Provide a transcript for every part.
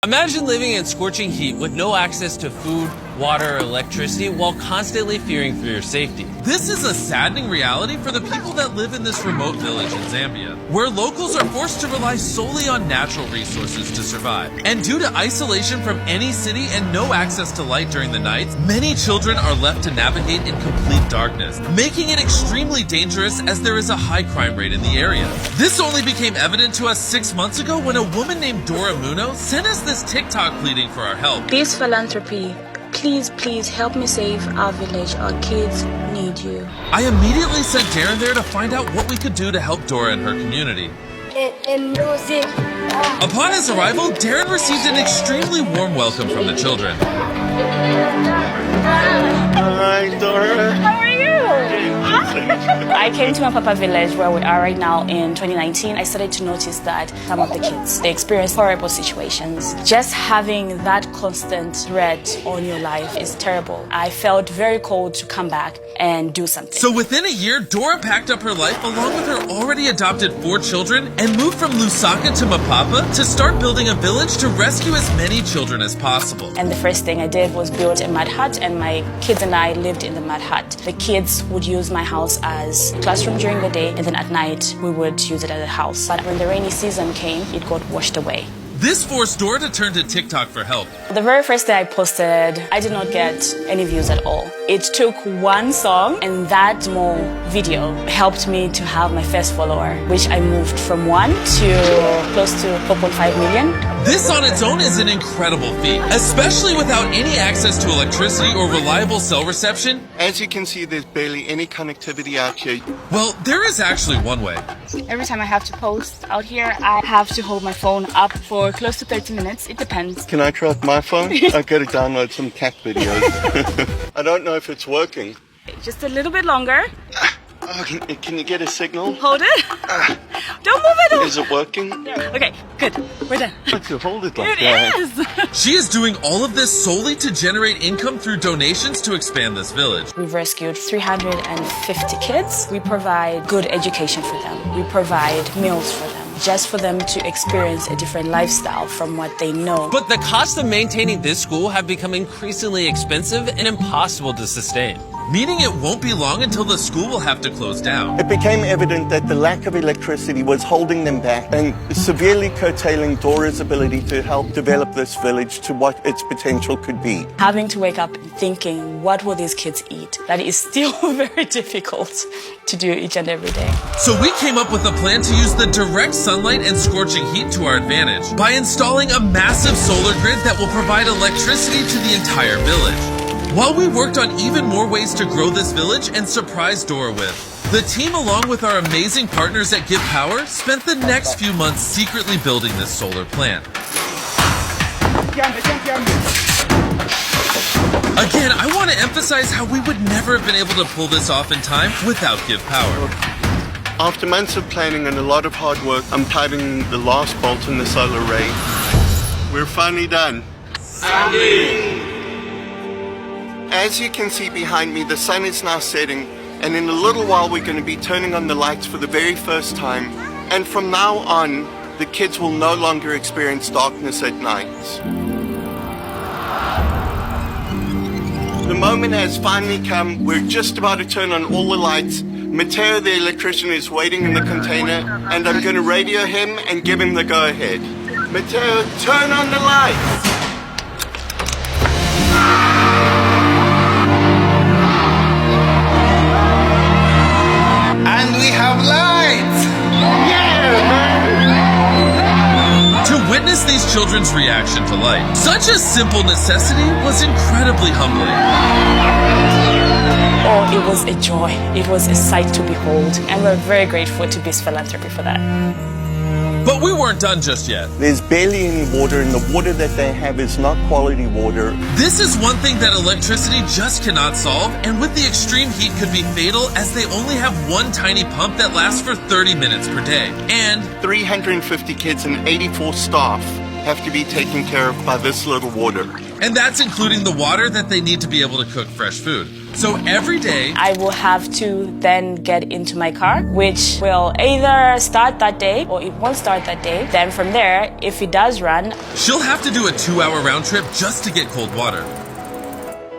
Imagine living in scorching heat with no access to food, water, or electricity while constantly fearing for your safety. This is a saddening reality for the people that live in this remote village in Zambia, where locals are forced to rely solely on natural resources to survive. And due to isolation from any city and no access to light during the nights, many children are left to navigate in complete darkness, making it extremely dangerous as there is a high crime rate in the area. This only became evident to us 6 months ago when a woman named Dora Muno sent us this TikTok pleading for our help. This philanthropy, please help me save our village. Our kids need you. I immediately sent Darren there to find out what we could do to help Dora and her community. Upon his arrival, Darren received an extremely warm welcome from the children. Hi, Dora. How are you? I came to Mapapa village where we are right now in 2019. I started to notice that some of the kids, they experience horrible situations. Just having that constant threat on your life is terrible. I felt very cold to come back and do something. So within a year, Dora packed up her life along with her already adopted 4 children and moved from Lusaka to Mapapa to start building a village to rescue as many children as possible. And the first thing I did was build a mud hut, and my kids and I lived in the mud hut. The kids would use my house as classroom during the day, and then at night we would use it as a house. But when the rainy season came, it got washed away. This forced Dora to turn to TikTok for help. The very first day I posted, I did not get any views at all. It took one song, and that small video helped me to have my first follower, which I moved from 1 to close to 4.5 million. This on its own is an incredible feat, especially without any access to electricity or reliable cell reception. As you can see, there's barely any connectivity out here. Well, there is actually one way. Every time I have to post out here, I have to hold my phone up for close to 30 minutes. It depends. Can I try with my phone? I've got to download some cat videos. I don't know if it's working. Just a little bit longer. Oh, can you get a signal? Hold it. Don't move it. Is it working? Okay, good. We're done. I have to hold it like It that. is. She is doing all of this solely to generate income through donations to expand this village. We've rescued 350 kids. We provide good education for them. We provide meals for them, just for them to experience a different lifestyle from what they know. But the cost of maintaining this school have become increasingly expensive and impossible to sustain, meaning it won't be long until the school will have to close down. It became evident that the lack of electricity was holding them back and severely curtailing Dora's ability to help develop this village to what its potential could be. Having to wake up thinking, what will these kids eat? That is still very difficult to do each and every day. So we came up with a plan to use the direct sunlight and scorching heat to our advantage by installing a massive solar grid that will provide electricity to the entire village. While we worked on even more ways to grow this village and surprise Dora with, the team, along with our amazing partners at Give Power, spent the next few months secretly building this solar plant. Again, I want to emphasize how we would never have been able to pull this off in time without Give Power. After months of planning and a lot of hard work, I'm tightening the last bolt in the solar array. We're finally done. As you can see behind me, the sun is now setting, and in a little while we're going to be turning on the lights for the very first time. And from now on, the kids will no longer experience darkness at night. The moment has finally come. We're just about to turn on all the lights. Mateo, the electrician, is waiting in the container, and I'm going to radio him and give him the go-ahead. Mateo, turn on the lights! And we have lights! Yeah, man! To witness these children's reaction to light, such a simple necessity was incredibly humbling. Oh, it was a joy. It was a sight to behold, and we're very grateful to Beast Philanthropy for that. But we weren't done just yet. There's barely any water, and the water that they have is not quality water. This is one thing that electricity just cannot solve, and with the extreme heat could be fatal as they only have one tiny pump that lasts for 30 minutes per day. And 350 kids and 84 staff have to be taken care of by this little water. that's including the water that they need to be able to cook fresh food. So every day, I will have to then get into my car, which will either start that day or it won't start that day. Then from there, if it does run, she'll have to do a 2-hour round trip just to get cold water.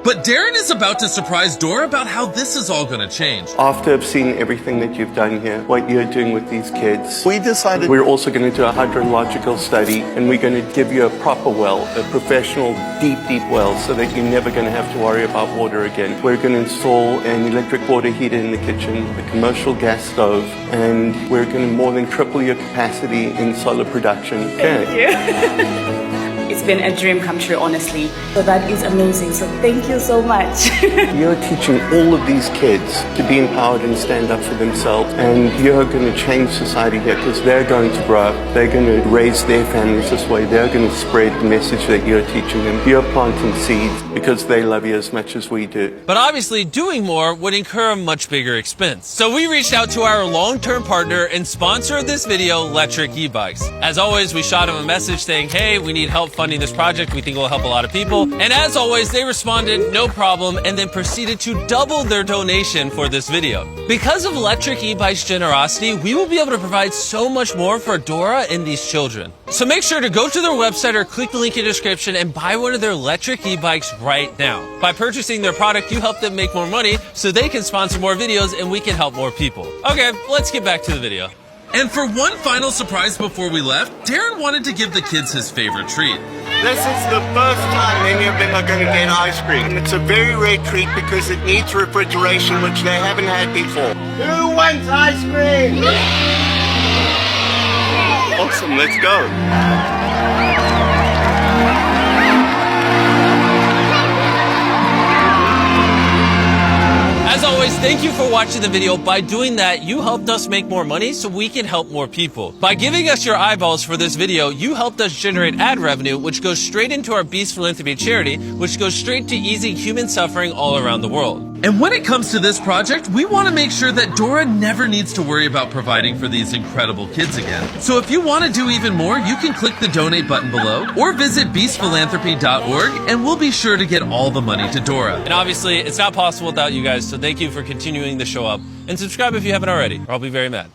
But Darren is about to surprise Dora about how this is all going to change. After I've seen everything that you've done here, what you're doing with these kids, we decided we're also going to do a hydrological study, and we're going to give you a proper well, a professional deep well, so that you're never going to have to worry about water again. We're going to install an electric water heater in the kitchen, a commercial gas stove, and we're going to more than triple your capacity in solar production. Thank you. It's been a dream come true, honestly. So that is amazing. So thank you so much. You're teaching all of these kids to be empowered and stand up for themselves, and you're going to change society here because they're going to grow up, they're going to raise their families this way, they're going to spread the message that you're teaching them. You're planting seeds because they love you as much as we do. But obviously, doing more would incur a much bigger expense. So we reached out to our long-term partner and sponsor of this video, Lectric E-Bikes. As always, we shot him a message saying, hey, we need help funding this project. We think it will help a lot of people. And as always, they responded, no problem, and then proceeded to double their donation for this video. Because of Lectric E-Bikes' generosity, we will be able to provide so much more for Dora and these children. So make sure to go to their website or click the link in the description and buy one of their Lectric E-Bikes right now. By purchasing their product, you help them make more money so they can sponsor more videos and we can help more people. Okay, let's get back to the video. And for one final surprise before we left, Darren wanted to give the kids his favorite treat. This is the first time any of them are going to get ice cream. And it's a very rare treat because it needs refrigeration, which they haven't had before. Who wants ice cream? Awesome, let's go. As always, thank you for watching the video. By doing that, you helped us make more money so we can help more people. By giving us your eyeballs for this video, you helped us generate ad revenue, which goes straight into our Beast Philanthropy charity, which goes straight to easing human suffering all around the world. And when it comes to this project, we want to make sure that Dora never needs to worry about providing for these incredible kids again. So if you want to do even more, you can click the donate button below or visit beastphilanthropy.org and we'll be sure to get all the money to Dora. And obviously, it's not possible without you guys, so thank you for continuing to show up. And subscribe if you haven't already, or I'll be very mad.